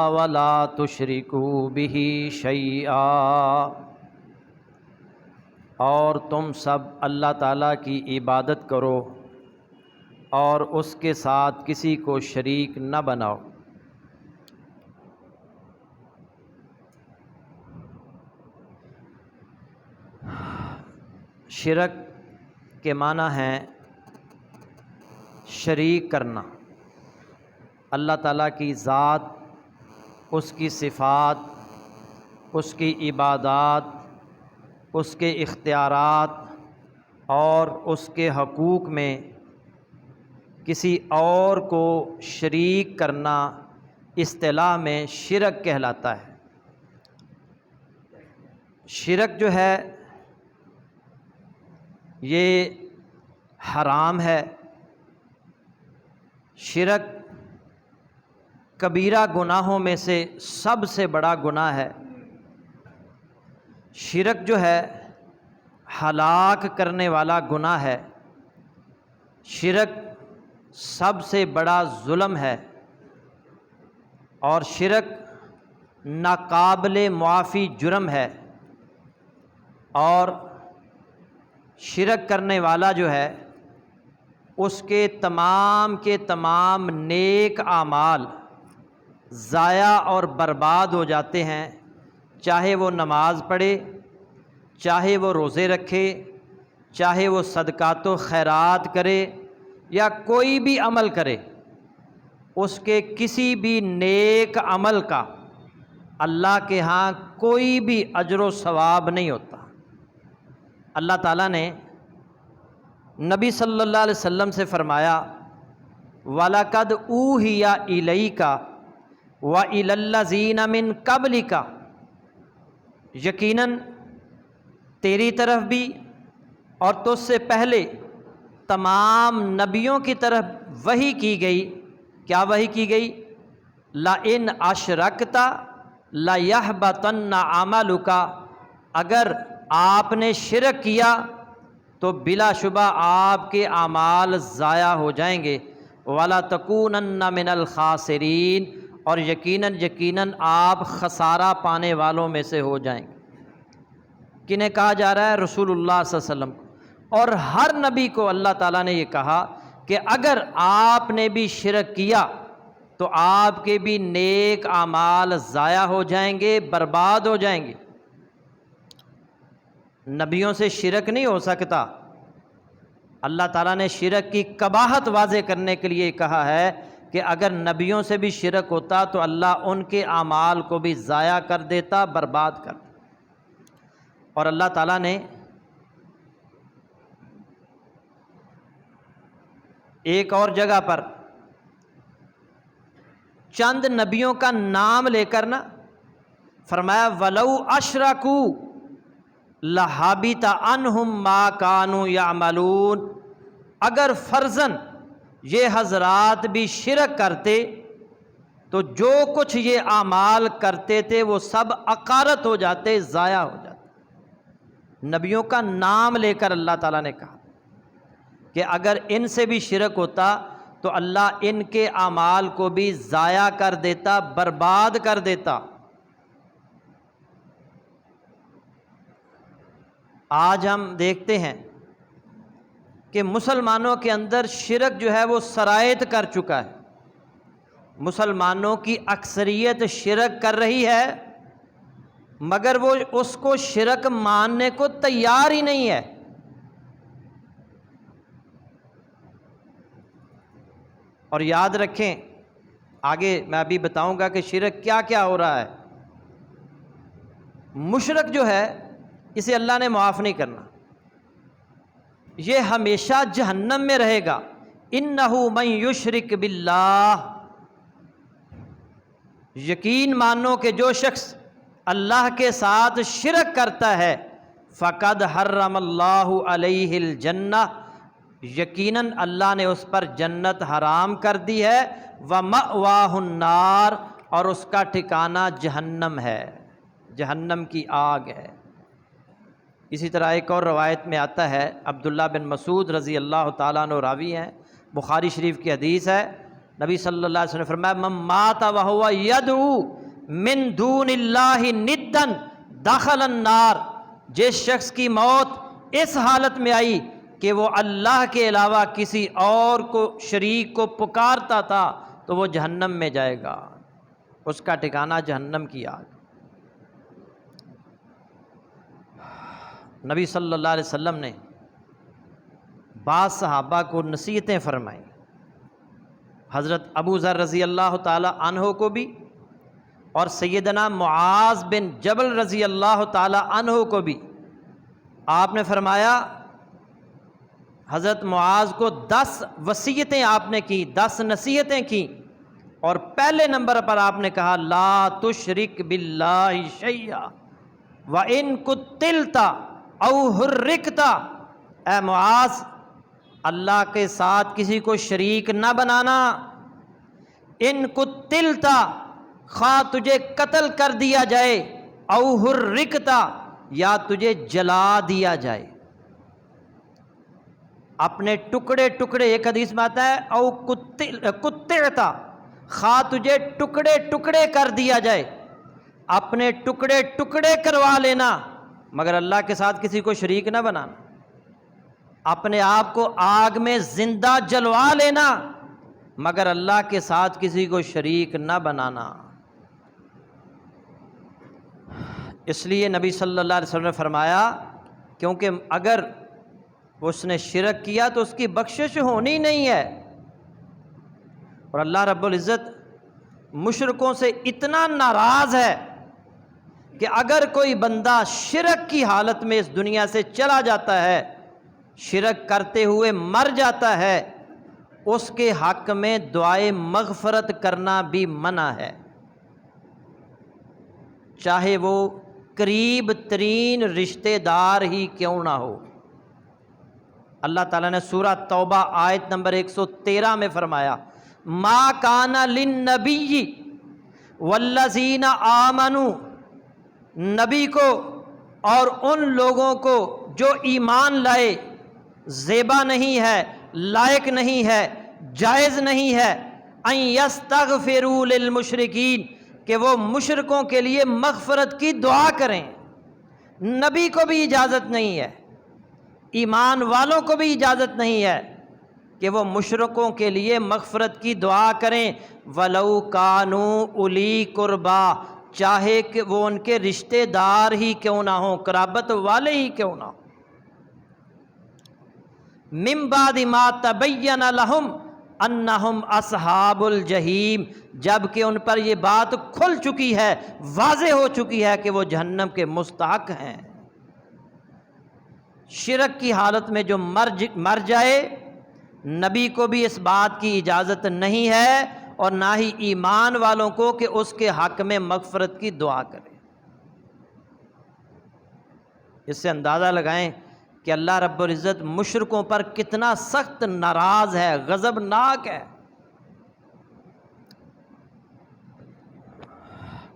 ولا تشرکوا بہ شیئا، اور تم سب اللہ تعالیٰ کی عبادت کرو اور اس کے ساتھ کسی کو شریک نہ بناؤ۔ شرک کے معنی ہیں شریک کرنا، اللہ تعالیٰ کی ذات، اس کی صفات، اس کی عبادات، اس کے اختیارات اور اس کے حقوق میں کسی اور کو شریک کرنا اصطلاح میں شرک کہلاتا ہے۔ شرک جو ہے یہ حرام ہے۔ شرک کبیرہ گناہوں میں سے سب سے بڑا گناہ ہے۔ شرک جو ہے ہلاک کرنے والا گناہ ہے۔ شرک سب سے بڑا ظلم ہے، اور شرک ناقابل معافی جرم ہے، اور شرک کرنے والا جو ہے اس کے تمام نیک اعمال ضائع اور برباد ہو جاتے ہیں، چاہے وہ نماز پڑھے، چاہے وہ روزے رکھے، چاہے وہ صدقات و خیرات کرے یا کوئی بھی عمل کرے، اس کے کسی بھی نیک عمل کا اللہ کے ہاں کوئی بھی اجر و ثواب نہیں ہوتا۔ اللہ تعالیٰ نے نبی صلی اللہ علیہ وسلم سے فرمایا وَلَقَدْ أُوحِيَ إِلَيْكَ وَإِلَى الَّذِينَ مِن قَبْلِكَ، یقیناً تیری طرف بھی اور تجھ سے پہلے تمام نبیوں کی طرف وحی کی گئی۔ کیا وحی کی گئی؟ لَإِنْ أَشْرَكْتَ لَيَحْبَطَنَّ عَمَلُكَ، اگر آپ نے شرک کیا تو بلا شبہ آپ کے اعمال ضائع ہو جائیں گے۔ وَلَتَكُونَنَّ مِنَ الْخَاسِرِينَ، اور یقیناً آپ خسارہ پانے والوں میں سے ہو جائیں گے۔ کنہیں کہا جا رہا ہے؟ رسول اللہ صلی اللہ علیہ وسلم کو، اور ہر نبی کو اللہ تعالیٰ نے یہ کہا کہ اگر آپ نے بھی شرک کیا تو آپ کے بھی نیک اعمال ضائع ہو جائیں گے، برباد ہو جائیں گے۔ نبیوں سے شرک نہیں ہو سکتا۔ اللہ تعالیٰ نے شرک کی قباحت واضح کرنے کے لیے کہا ہے کہ اگر نبیوں سے بھی شرک ہوتا تو اللہ ان کے اعمال کو بھی ضائع کر دیتا، برباد کر دیتا۔ اور اللہ تعالیٰ نے ایک اور جگہ پر چند نبیوں کا نام لے کر فرمایا وَلَوْ أَشْرَكُوا لَحَبِطَ عَنْهُمْ مَا كَانُوا يَعْمَلُونَ، اگر فرضاً یہ حضرات بھی شرک کرتے تو جو کچھ یہ اعمال کرتے تھے وہ سب عقارت ہو جاتے، ضائع ہو جاتے۔ نبیوں کا نام لے کر اللہ تعالیٰ نے کہا کہ اگر ان سے بھی شرک ہوتا تو اللہ ان کے اعمال کو بھی ضائع کر دیتا، برباد کر دیتا۔ آج ہم دیکھتے ہیں کہ مسلمانوں کے اندر شرک جو ہے وہ سرایت کر چکا ہے۔ مسلمانوں کی اکثریت شرک کر رہی ہے، مگر وہ اس کو شرک ماننے کو تیار ہی نہیں ہے۔ اور یاد رکھیں، آگے میں ابھی بتاؤں گا کہ شرک کیا کیا ہو رہا ہے۔ مشرک جو ہے اسے اللہ نے معاف نہیں کرنا، یہ ہمیشہ جہنم میں رہے گا۔ اِنَّهُ مَن يُشْرِكْ بِاللَّهِ، یقین مانو کہ جو شخص اللہ کے ساتھ شرک کرتا ہے فَقَدْ حَرَّمَ اللَّهُ عَلَيْهِ الْجَنَّةَ، یقیناً اللہ نے اس پر جنت حرام کر دی ہے، وَمَأْوَاهُ النَّارُ، اور اس کا ٹھکانہ جہنم ہے، جہنم کی آگ ہے۔ اسی طرح ایک اور روایت میں آتا ہے، عبداللہ بن مسعود رضی اللہ تعالیٰ عنہ راوی ہیں، بخاری شریف کی حدیث ہے نبی صلی اللہ علیہ وسلم نے فرمایا من مات وہو یدعو من دون اللہ ندن دخل النار، جس شخص کی موت اس حالت میں آئی کہ وہ اللہ کے علاوہ کسی اور کو شریک کو پکارتا تھا تو وہ جہنم میں جائے گا، اس کا ٹھکانہ جہنم کی آگ۔ نبی صلی اللہ علیہ وسلم نے بعض صحابہ کو نصیحتیں فرمائیں، حضرت ابو ذر رضی اللہ تعالی عنہ کو بھی اور سیدنا معاذ بن جبل رضی اللہ تعالی عنہ کو بھی۔ آپ نے فرمایا، حضرت معاذ کو 10 وصیتیں آپ نے کی، 10 نصیحتیں کی، اور پہلے نمبر پر آپ نے کہا لا تشرک باللہ شیئا وَإِن قُتِلْتَ أَوْ حُرِّقْتَ، اے معاذ اللہ کے ساتھ کسی کو شریک نہ بنانا، ان قتلت، خواہ تجھے قتل کر دیا جائے، او حرقت، یا تجھے جلا دیا جائے، اپنے ٹکڑے ٹکڑے، ایک حدیث میں آتا ہے او قطعت، خواہ تجھے ٹکڑے ٹکڑے کر دیا جائے، اپنے ٹکڑے ٹکڑے کروا لینا مگر اللہ کے ساتھ کسی کو شریک نہ بنانا، اپنے آپ کو آگ میں زندہ جلوا لینا مگر اللہ کے ساتھ کسی کو شریک نہ بنانا۔ اس لیے نبی صلی اللہ علیہ وسلم نے فرمایا کیونکہ اگر اس نے شرک کیا تو اس کی بخشش ہونی نہیں ہے، اور اللہ رب العزت مشرکوں سے اتنا ناراض ہے کہ اگر کوئی بندہ شرک کی حالت میں اس دنیا سے چلا جاتا ہے، شرک کرتے ہوئے مر جاتا ہے، اس کے حق میں دعائے مغفرت کرنا بھی منع ہے، چاہے وہ قریب ترین رشتہ دار ہی کیوں نہ ہو۔ اللہ تعالیٰ نے سورہ توبہ آیت نمبر 113 میں فرمایا ما کان للنبی والذین آمنوا، نبی کو اور ان لوگوں کو جو ایمان لائے زیبا نہیں ہے، لائق نہیں ہے، جائز نہیں ہے ان یستغفروا للمشرکین، کہ وہ مشرکوں کے لیے مغفرت کی دعا کریں۔ نبی کو بھی اجازت نہیں ہے، ایمان والوں کو بھی اجازت نہیں ہے کہ وہ مشرکوں کے لیے مغفرت کی دعا کریں، وَلَوْ كَانُوا أُولِي قُرْبَىٰ، چاہے کہ وہ ان کے رشتہ دار ہی کیوں نہ ہوں، قرابت والے ہی کیوں نہ ہوں۔ مِن بَعْدِ مَا تَبَيَّنَ لَهُمْ أَنَّهُمْ أَصْحَابُ الْجَحِيمِ، جب کہ ان پر یہ بات کھل چکی ہے، واضح ہو چکی ہے کہ وہ جہنم کے مستحق ہیں۔ شرک کی حالت میں جو مر جائے، نبی کو بھی اس بات کی اجازت نہیں ہے اور نہ ہی ایمان والوں کو کہ اس کے حق میں مغفرت کی دعا کرے۔ اس سے اندازہ لگائیں کہ اللہ رب العزت مشرکوں پر کتنا سخت ناراض ہے، غضبناک ہے۔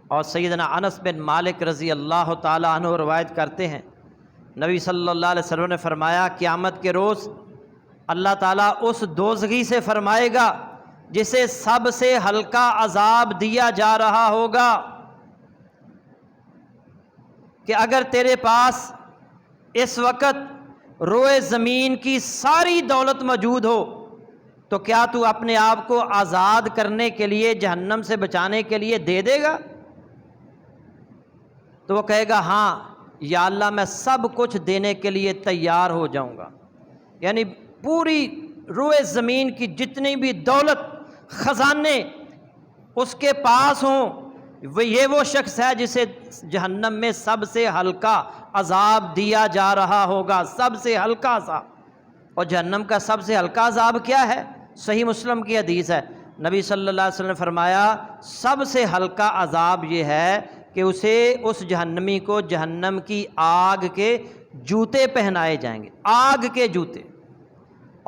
اور سیدنا انس بن مالک رضی اللہ تعالی عنہ روایت کرتے ہیں، نبی صلی اللہ علیہ وسلم نے فرمایا قیامت کے روز اللہ تعالیٰ اس دوزخی سے فرمائے گا جسے سب سے ہلکا عذاب دیا جا رہا ہوگا کہ اگر تیرے پاس اس وقت روئے زمین کی ساری دولت موجود ہو تو کیا تو اپنے آپ کو آزاد کرنے کے لیے، جہنم سے بچانے کے لیے دے دے گا؟ تو وہ کہے گا ہاں یا اللہ میں سب کچھ دینے کے لیے تیار ہو جاؤں گا۔ یعنی پوری روئے زمین کی جتنی بھی دولت، خزانے اس کے پاس ہوں، یہ وہ شخص ہے جسے جہنم میں سب سے ہلکا عذاب دیا جا رہا ہوگا، سب سے ہلکا عذاب۔ اور جہنم کا سب سے ہلکا عذاب کیا ہے؟ صحیح مسلم کی حدیث ہے، نبی صلی اللہ علیہ وسلم نے فرمایا سب سے ہلکا عذاب یہ ہے کہ اسے، اس جہنمی کو جہنم کی آگ کے جوتے پہنائے جائیں گے، آگ کے جوتے،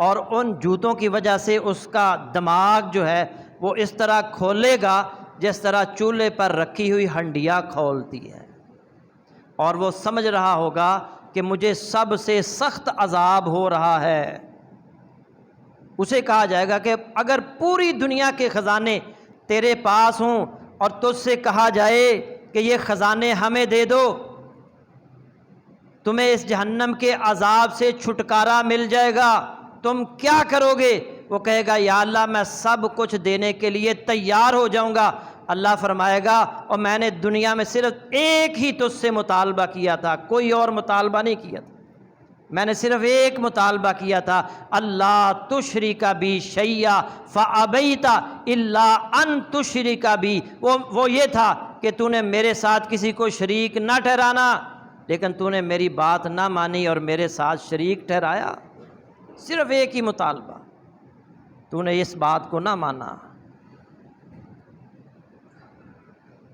اور ان جوتوں کی وجہ سے اس کا دماغ جو ہے وہ اس طرح کھولے گا جس طرح چولہے پر رکھی ہوئی ہنڈیا کھولتی ہے، اور وہ سمجھ رہا ہوگا کہ مجھے سب سے سخت عذاب ہو رہا ہے۔ اسے کہا جائے گا کہ اگر پوری دنیا کے خزانے تیرے پاس ہوں اور تجھ سے کہا جائے کہ یہ خزانے ہمیں دے دو، تمہیں اس جہنم کے عذاب سے چھٹکارا مل جائے گا، تم کیا کرو گے؟ وہ کہے گا یا اللہ میں سب کچھ دینے کے لیے تیار ہو جاؤں گا۔ اللہ فرمائے گا اور میں نے دنیا میں صرف ایک ہی تجھ سے مطالبہ کیا تھا، کوئی اور مطالبہ نہیں کیا تھا، میں نے صرف ایک مطالبہ کیا تھا، اللہ تشرک بی شیئا فابیت الا ان تشرک بی، وہ یہ تھا کہ تو نے میرے ساتھ کسی کو شریک نہ ٹھہرانا، لیکن تو نے میری بات نہ مانی اور میرے ساتھ شریک ٹھہرایا۔ صرف ایک ہی مطالبہ، تو نے اس بات کو نہ مانا۔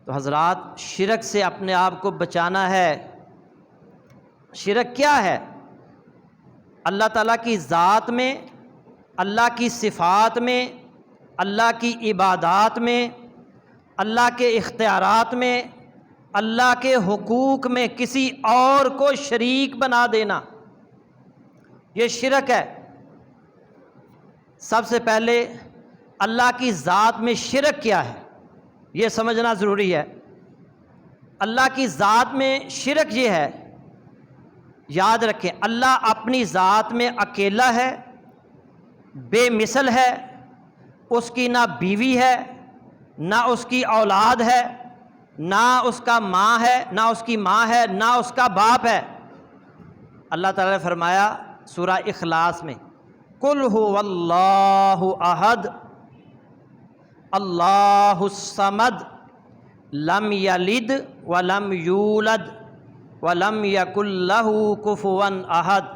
تو حضرات، شرک سے اپنے آپ کو بچانا ہے۔ شرک کیا ہے؟ اللہ تعالیٰ کی ذات میں، اللہ کی صفات میں، اللہ کی عبادات میں، اللہ کے اختیارات میں، اللہ کے حقوق میں کسی اور کو شریک بنا دینا، یہ شرک ہے۔ سب سے پہلے اللہ کی ذات میں شرک کیا ہے یہ سمجھنا ضروری ہے۔ اللہ کی ذات میں شرک یہ ہے، یاد رکھیں اللہ اپنی ذات میں اکیلا ہے، بے مثل ہے، اس کی نہ بیوی ہے، نہ اس کی اولاد ہے، نہ اس کا ماں ہے، نہ اس کی ماں ہے، نہ اس کا باپ ہے۔ اللہ تعالیٰ نے فرمایا سورہ اخلاص میں، قل هو اللہ احد اللہ الصمد لم یلد ولم یولد ولم یکن لہ کفوا احد۔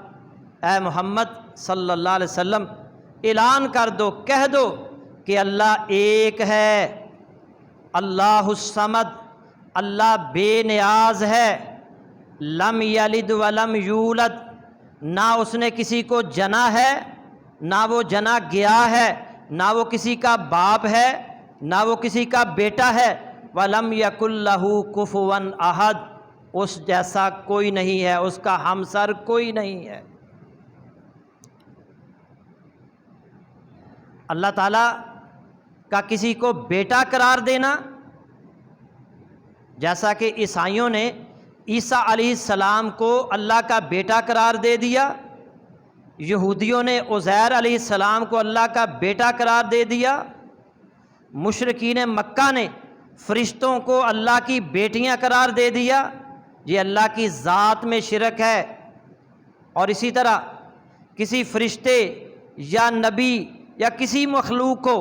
اے محمد صلی اللہ علیہ وسلم اعلان کر دو، کہہ دو کہ اللہ ایک ہے، اللہ الصمد، اللہ بے نیاز ہے، لم یلد ولم یولد، نہ اس نے کسی کو جنا ہے، نہ وہ جنا گیا ہے، نہ وہ کسی کا باپ ہے، نہ وہ کسی کا بیٹا ہے، وَلَمْ يَكُنْ لَهُ كُفُوًا أَحَدٌ، اس جیسا کوئی نہیں ہے، اس کا ہمسر کوئی نہیں ہے۔ اللہ تعالیٰ کا کسی کو بیٹا قرار دینا، جیسا کہ عیسائیوں نے عیسیٰ علیہ السلام کو اللہ کا بیٹا قرار دے دیا، یہودیوں نے عزیر علیہ السلام کو اللہ کا بیٹا قرار دے دیا، مشرکین مکہ نے فرشتوں کو اللہ کی بیٹیاں قرار دے دیا، یہ اللہ کی ذات میں شرک ہے۔ اور اسی طرح کسی فرشتے یا نبی یا کسی مخلوق کو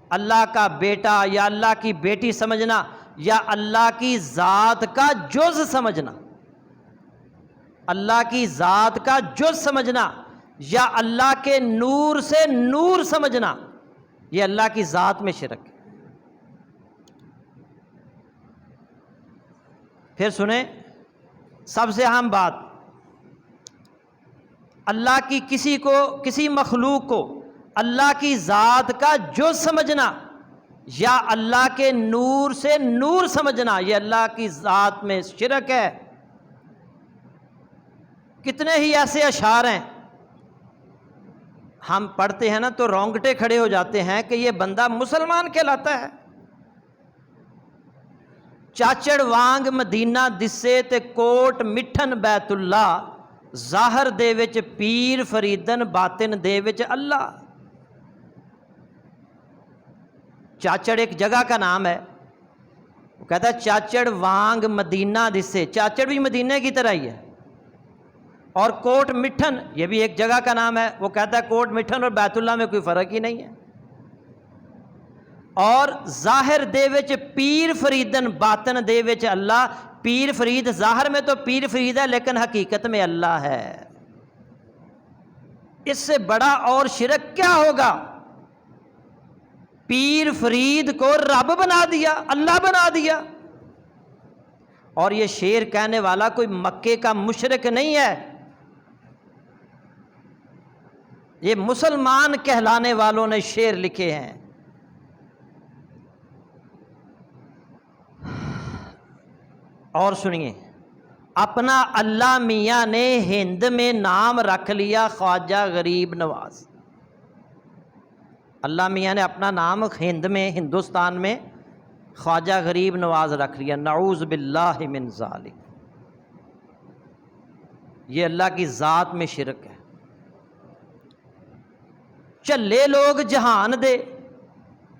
اللہ کا بیٹا یا اللہ کی بیٹی سمجھنا یا اللہ کی ذات کا جز سمجھنا، اللہ کی ذات کا جز سمجھنا یا اللہ کے نور سے نور سمجھنا، یہ اللہ کی ذات میں شرک ہے۔ پھر سنیں سب سے اہم بات، اللہ کی کسی مخلوق کو اللہ کی ذات کا جز سمجھنا یا اللہ کے نور سے نور سمجھنا، یہ اللہ کی ذات میں شرک ہے۔ کتنے ہی ایسے اشعار ہیں ہم پڑھتے ہیں نا تو رونگٹے کھڑے ہو جاتے ہیں کہ یہ بندہ مسلمان کہلاتا ہے۔ چاچڑ وانگ مدینہ دسے تے کوٹ مٹھن بیت اللہ، ظاہر دے وچ پیر فریدن باطن دے وچ اللہ۔ چاچڑ ایک جگہ کا نام ہے، وہ کہتا ہے چاچڑ وانگ مدینہ دسے، چاچڑ بھی مدینہ کی طرح ہی ہے، اور کوٹ مٹھن یہ بھی ایک جگہ کا نام ہے، وہ کہتا ہے کوٹ مٹھن اور بیت اللہ میں کوئی فرق ہی نہیں ہے۔ اور ظاہر دے وچ پیر فریدن باطن دے وچ اللہ، پیر فرید ظاہر میں تو پیر فرید ہے لیکن حقیقت میں اللہ ہے۔ اس سے بڑا اور شرک کیا ہوگا؟ پیر فرید کو رب بنا دیا، اللہ بنا دیا۔ اور یہ شعر کہنے والا کوئی مکے کا مشرک نہیں ہے، یہ مسلمان کہلانے والوں نے شعر لکھے ہیں۔ اور سنیے، اپنا اللہ میاں نے ہند میں نام رکھ لیا خواجہ غریب نواز۔ اللہ میاں نے اپنا نام ہند میں، ہندوستان میں خواجہ غریب نواز رکھ لیا، نعوذ باللہ من ذالک۔ یہ اللہ کی ذات میں شرک ہے۔ چلے لوگ جہان دے،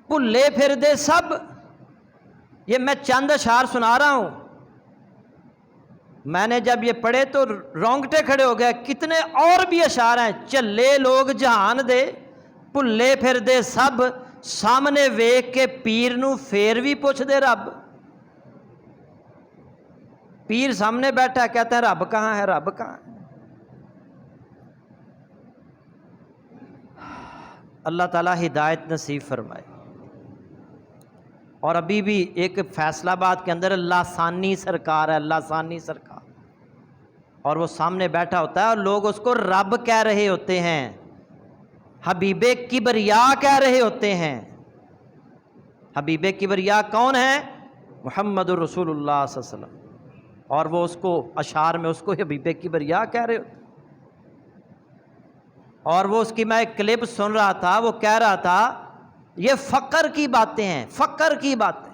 بھلے پھر دے سب، یہ میں چند اشعار سنا رہا ہوں، میں نے جب یہ پڑھے تو رونگٹے کھڑے ہو گئے۔ کتنے اور بھی اشعار ہیں، چلے لوگ جہان دے، بھلے پھر دے سب، سامنے ویکھ کے پیر نو پھر بھی پوچھ دے رب۔ پیر سامنے بیٹھا ہے، کہتے ہیں رب کہاں ہے، رب کہاں ہے؟ اللہ تعالیٰ ہدایت نصیب فرمائے۔ اور ابھی بھی ایک فیصلہ آباد کے اندر اللہ ثانی سرکار ہے، اللہ ثانی سرکار، اور وہ سامنے بیٹھا ہوتا ہے اور لوگ اس کو رب کہہ رہے ہوتے ہیں، حبیب کبریا کہہ رہے ہوتے ہیں۔ حبیب کبریا کون ہے؟ محمد الرسول اللہ صلی اللہ علیہ وسلم، اور وہ اس کو اشعار میں اس کو حبیب کبریا کہہ رہے ہوتے ہیں۔ اور وہ اس کی میں ایک کلپ سن رہا تھا، وہ کہہ رہا تھا یہ فقر کی باتیں ہیں، فقر کی باتیں۔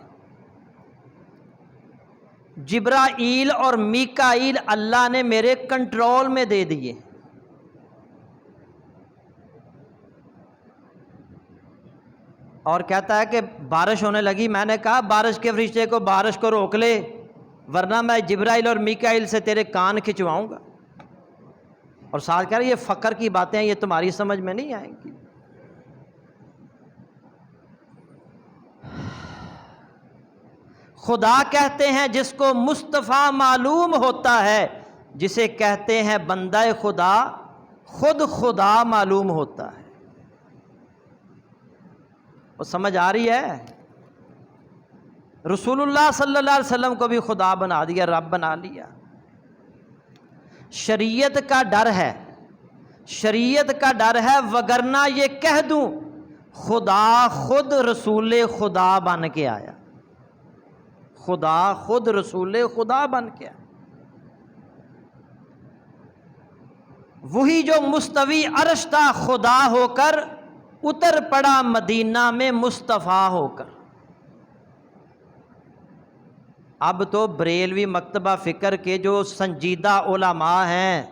جبرائیل اور میکائیل اللہ نے میرے کنٹرول میں دے دیے، اور کہتا ہے کہ بارش ہونے لگی، میں نے کہا بارش کے فرشتے کو بارش کو روک لے، ورنہ میں جبرائیل اور میکائیل سے تیرے کان کھنچواؤں گا۔ اور ساتھ کہہ رہے یہ فقر کی باتیں ہیں، یہ تمہاری سمجھ میں نہیں آئیں گی۔ خدا کہتے ہیں جس کو مصطفیٰ معلوم ہوتا ہے، جسے کہتے ہیں بندہ خدا، خود خدا معلوم ہوتا ہے۔ وہ سمجھ آ رہی ہے؟ رسول اللہ صلی اللہ علیہ وسلم کو بھی خدا بنا دیا، رب بنا لیا۔ شریعت کا ڈر ہے، شریعت کا ڈر ہے، وگرنہ یہ کہہ دوں خدا خود رسول خدا بن کے آیا، خدا خود رسول خدا بن کے آیا۔ وہی جو مستوی عرش تھا خدا ہو کر، اتر پڑا مدینہ میں مصطفیٰ ہو کر۔ اب تو بریلوی مکتبہ فکر کے جو سنجیدہ علماء ہیں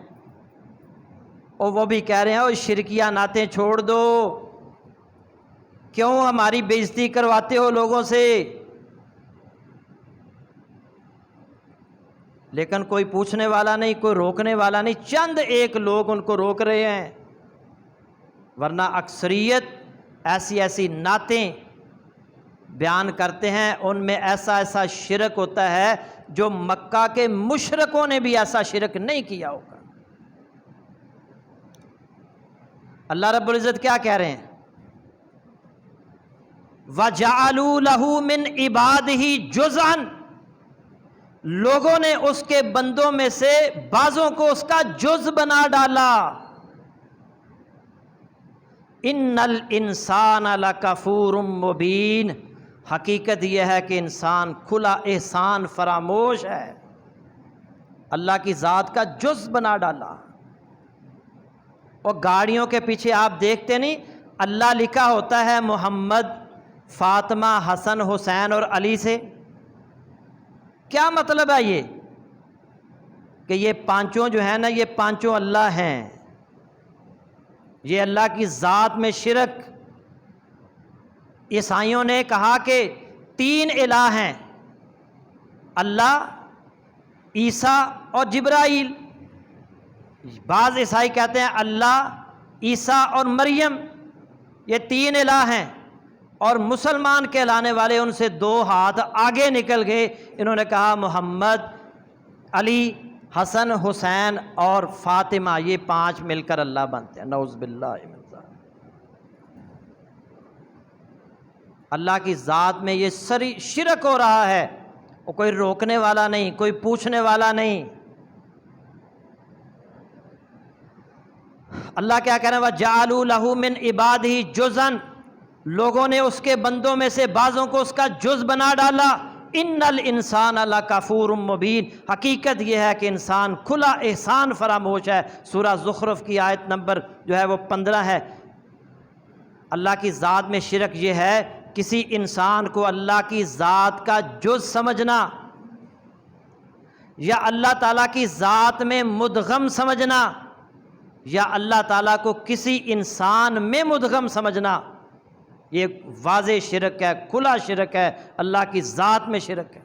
وہ بھی کہہ رہے ہیں وہ شرکیہ نعتیں چھوڑ دو، کیوں ہماری بے عزتی کرواتے ہو لوگوں سے؟ لیکن کوئی پوچھنے والا نہیں، کوئی روکنے والا نہیں، چند ایک لوگ ان کو روک رہے ہیں، ورنہ اکثریت ایسی ایسی نعتیں بیان کرتے ہیں، ان میں ایسا ایسا شرک ہوتا ہے جو مکہ کے مشرکوں نے بھی ایسا شرک نہیں کیا ہوگا۔ اللہ رب العزت کیا کہہ رہے ہیں؟ وَجَعَلُوا لَهُ مِنْ عِبَادِهِ جُزْءًا، لوگوں نے اس کے بندوں میں سے بعضوں کو اس کا جز بنا ڈالا۔ اِنَّ الْإِنسَانَ لَكَفُورٌ مُبِينٌ، حقیقت یہ ہے کہ انسان کھلا احسان فراموش ہے، اللہ کی ذات کا جز بنا ڈالا۔ اور گاڑیوں کے پیچھے آپ دیکھتے نہیں اللہ لکھا ہوتا ہے محمد، فاطمہ، حسن، حسین اور علی سے؟ کیا مطلب ہے یہ کہ یہ پانچوں جو ہیں نا، یہ پانچوں اللہ ہیں، یہ اللہ کی ذات میں شرک۔ عیسائیوں نے کہا کہ تین الہ ہیں، اللہ، عیسیٰ اور جبرائیل۔ بعض عیسائی کہتے ہیں اللہ، عیسیٰ اور مریم یہ تین الہ ہیں، اور مسلمان کہلانے والے ان سے دو ہاتھ آگے نکل گئے، انہوں نے کہا محمد، علی، حسن، حسین اور فاطمہ، یہ پانچ مل کر اللہ بنتے ہیں۔ نعوذ باللہ من ذالک۔ اللہ کی ذات میں یہ سری شرک ہو رہا ہے، وہ کوئی روکنے والا نہیں، کوئی پوچھنے والا نہیں۔ اللہ کیا کہہ رہے ہیں؟ وَجَعَلُوا لَهُ مِنْ عِبَادِهِ جُزْءًا، لوگوں نے اس کے بندوں میں سے بعضوں کو اس کا جز بنا ڈالا۔ اِنَّ الْإِنسَانَ لَكَفُورٌ مُبِينٌ، حقیقت یہ ہے کہ انسان کھلا احسان فراموش ہے۔ سورہ زخرف کی آیت نمبر جو ہے وہ 15 ہے۔ اللہ کی ذات میں شرک یہ ہے کسی انسان کو اللہ کی ذات کا جز سمجھنا یا اللہ تعالیٰ کی ذات میں مدغم سمجھنا یا اللہ تعالیٰ کو کسی انسان میں مدغم سمجھنا، یہ واضح شرک ہے، کھلا شرک ہے، اللہ کی ذات میں شرک ہے۔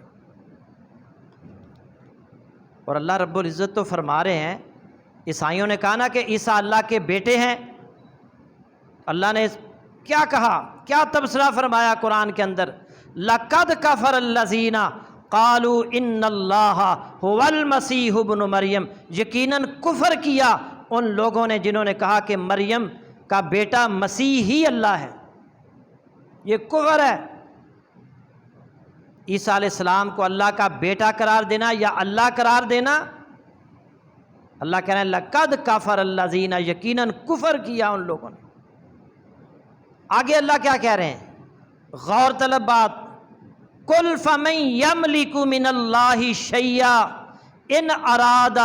اور اللہ رب العزت تو فرما رہے ہیں، عیسائیوں نے کہا نا کہ عیسیٰ اللہ کے بیٹے ہیں، اللہ نے کیا کہا، کیا تبصرہ فرمایا قرآن کے اندر، لَقَدْ كَفَرَ الَّذِينَ قَالُوا إِنَّ اللَّهَ هُوَ الْمَسِيحُ ابْنُ مریم، یقیناً کفر کیا ان لوگوں نے جنہوں نے کہا کہ مریم کا بیٹا مسیح ہی اللہ ہے، یہ کفر ہے۔ عیسیٰ علیہ السلام کو اللہ کا بیٹا قرار دینا یا اللہ قرار دینا، اللہ کہہ رہے ہیں لَقَدْ كَفَرَ الَّذِينَ، یقیناً کفر کیا ان لوگوں نے۔ آگے اللہ کیا کہہ رہے ہیں، غور طلب بات، قُلْ فَمَنْ يَمْلِكُ مِنَ اللَّهِ شَيْئًا إِنْ أَرَادَ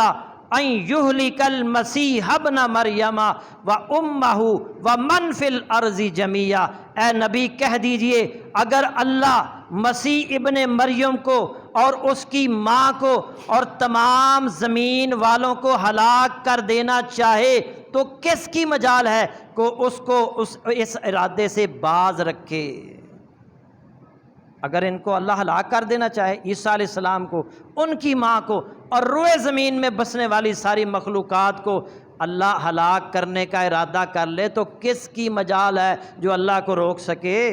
أَنْ يُهْلِكَ الْمَسِيحَ ابْنَ مَرْيَمَ وَأُمَّهُ وَمَنْ فِي الْأَرْضِ جَمِيعًا، اے نبی کہہ دیجئے اگر اللہ مسیح ابن مریم کو اور اس کی ماں کو اور تمام زمین والوں کو ہلاک کر دینا چاہے تو کس کی مجال ہے کہ اس کو اس ارادے سے باز رکھے۔ اگر ان کو اللہ ہلاک کر دینا چاہے، عیسیٰ علیہ السلام کو، ان کی ماں کو اور روئے زمین میں بسنے والی ساری مخلوقات کو اللہ ہلاک کرنے کا ارادہ کر لے تو کس کی مجال ہے جو اللہ کو روک سکے۔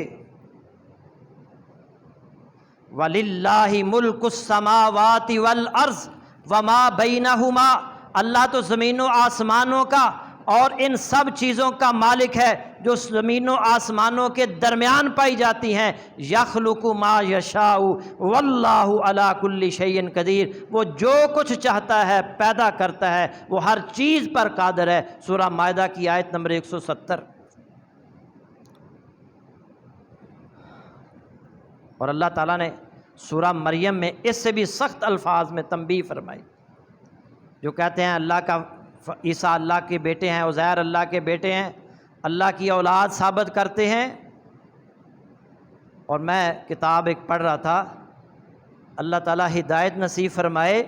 وَلِلَّهِ مُلْكُ السَّمَاوَاتِ وَالْأَرْضِ وَمَا بَيْنَهُمَا، اللہ تو زمین و آسمانوں کا اور ان سب چیزوں کا مالک ہے جو زمین و آسمانوں کے درمیان پائی جاتی ہیں۔ یخلق ما یشاء واللہ علی کل شیء قدیر، وہ جو کچھ چاہتا ہے پیدا کرتا ہے، وہ ہر چیز پر قادر ہے۔ سورہ مائدہ کی آیت نمبر 170۔ اور اللہ تعالیٰ نے سورہ مریم میں اس سے بھی سخت الفاظ میں تنبیہ فرمائی، جو کہتے ہیں اللہ کا عیسیٰ اللہ کے بیٹے ہیں، عزیر اللہ کے بیٹے ہیں، اللہ کی اولاد ثابت کرتے ہیں۔ اور میں کتاب ایک پڑھ رہا تھا، اللہ تعالیٰ ہدایت نصیب فرمائے،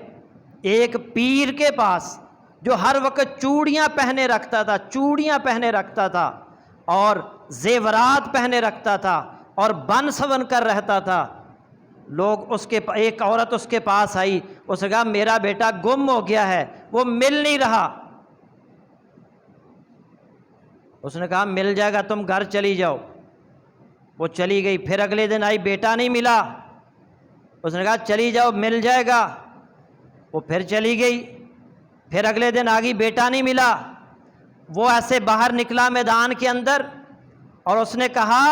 ایک پیر کے پاس جو ہر وقت چوڑیاں پہنے رکھتا تھا، چوڑیاں پہنے رکھتا تھا اور زیورات پہنے رکھتا تھا اور بن سون کر رہتا تھا، لوگ ایک عورت اس کے پاس آئی، اس نے کہا میرا بیٹا گم ہو گیا ہے، وہ مل نہیں رہا۔ اس نے کہا مل جائے گا، تم گھر چلی جاؤ۔ وہ چلی گئی، پھر اگلے دن آئی، بیٹا نہیں ملا۔ اس نے کہا چلی جاؤ مل جائے گا، وہ پھر چلی گئی، پھر اگلے دن آ گئی، بیٹا نہیں ملا۔ وہ ایسے باہر نکلا میدان کے اندر اور اس نے کہا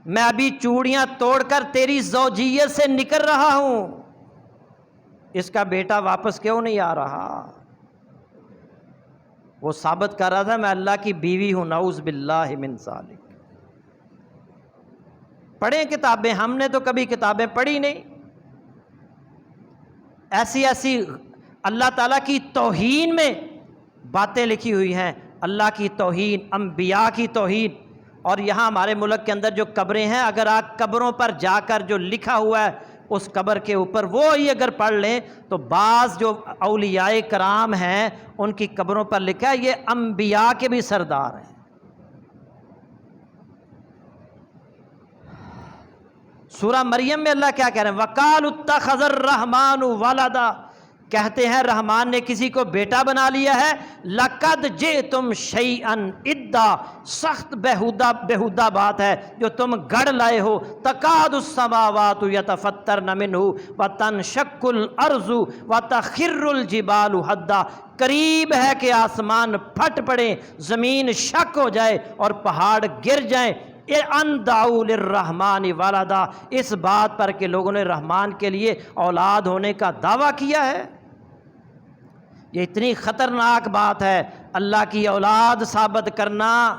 میں ابھی چوڑیاں توڑ کر تیری زوجیت سے نکل رہا ہوں، اس کا بیٹا واپس کیوں نہیں آ رہا؟ وہ ثابت کر رہا تھا میں اللہ کی بیوی ہوں، نعوذ باللہ من ذالک۔ پڑھیں کتابیں، ہم نے تو کبھی کتابیں پڑھی نہیں۔ ایسی ایسی اللہ تعالیٰ کی توہین میں باتیں لکھی ہوئی ہیں، اللہ کی توہین، انبیاء کی توہین۔ اور یہاں ہمارے ملک کے اندر جو قبریں ہیں، اگر آپ قبروں پر جا کر جو لکھا ہوا ہے اس قبر کے اوپر وہ ہی اگر پڑھ لیں تو بعض جو اولیاء کرام ہیں ان کی قبروں پر لکھا ہے یہ انبیاء کے بھی سردار ہیں۔ سورہ مریم میں اللہ کیا کہہ رہے ہیں، وَقَالُوا اتَّخَذَ الرَّحْمَنُ وَلَدًا، کہتے ہیں رحمان نے کسی کو بیٹا بنا لیا ہے۔ لَقَدْ جِئْتُمْ شَيْئًا اِدًّا، سخت بےہودہ بات ہے جو تم گڑھ لائے ہو۔ تَكَادُ السَّمَاوَاتُ يَتَفَطَّرْنَ مِنْهُ وَتَنشَقُّ الْأَرْضُ وَتَخِرُّ الْجِبَالُ هَدًّا، قریب ہے کہ آسمان پھٹ پڑے، زمین شک ہو جائے اور پہاڑ گر جائیں۔ ان دعوا للرحمن ولدا، اس بات پر کہ لوگوں نے رحمان کے لیے اولاد ہونے کا دعویٰ کیا ہے۔ یہ اتنی خطرناک بات ہے، اللہ کی اولاد ثابت کرنا۔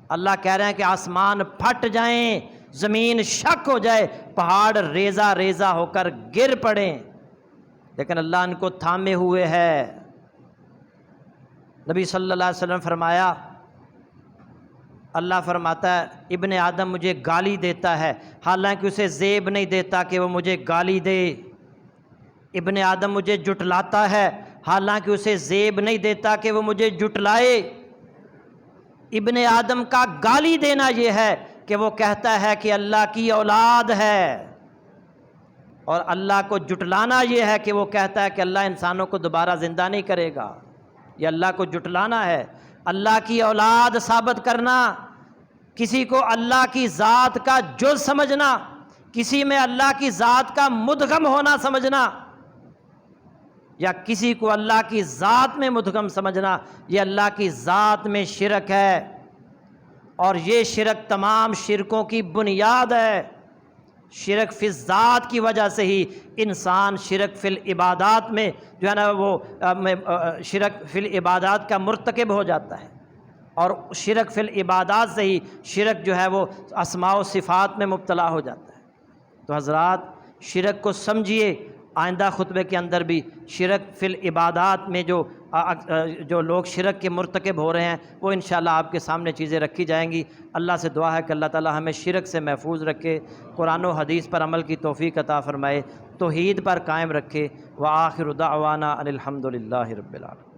اللہ کہہ رہے ہیں کہ آسمان پھٹ جائیں، زمین شک ہو جائے، پہاڑ ریزہ ریزہ ہو کر گر پڑیں، لیکن اللہ ان کو تھامے ہوئے ہے۔ نبی صلی اللہ علیہ وسلم فرمایا اللہ فرماتا ہے ابن آدم مجھے گالی دیتا ہے، حالانکہ اسے زیب نہیں دیتا کہ وہ مجھے گالی دے۔ ابن آدم مجھے جٹلاتا ہے، حالانکہ اسے زیب نہیں دیتا کہ وہ مجھے جٹلائے۔ ابن آدم کا گالی دینا یہ ہے کہ وہ کہتا ہے کہ اللہ کی اولاد ہے، اور اللہ کو جٹلانا یہ ہے کہ وہ کہتا ہے کہ اللہ انسانوں کو دوبارہ زندہ نہیں کرے گا۔ یہ اللہ کو جٹلانا ہے، اللہ کی اولاد ثابت کرنا، کسی کو اللہ کی ذات کا جز سمجھنا، کسی میں اللہ کی ذات کا مدغم ہونا سمجھنا، یا کسی کو اللہ کی ذات میں مدغم سمجھنا، یہ اللہ کی ذات میں شرک ہے، اور یہ شرک تمام شرکوں کی بنیاد ہے۔ شرک فی الذات کی وجہ سے ہی انسان شرک فی العبادات میں جو ہے نا وہ شرک فی العبادات کا مرتکب ہو جاتا ہے، اور شرک فی العبادات سے ہی شرک جو ہے وہ اسماء و صفات میں مبتلا ہو جاتا ہے۔ تو حضرات شرک کو سمجھیے، آئندہ خطبے کے اندر بھی شرک فی العبادات میں جو لوگ شرک کے مرتکب ہو رہے ہیں وہ انشاءاللہ آپ کے سامنے چیزیں رکھی جائیں گی۔ اللہ سے دعا ہے کہ اللہ تعالی ہمیں شرک سے محفوظ رکھے، قرآن و حدیث پر عمل کی توفیق عطا فرمائے، توحید پر قائم رکھے۔ وآخر دعوانا ان الحمد للہ رب العالمین۔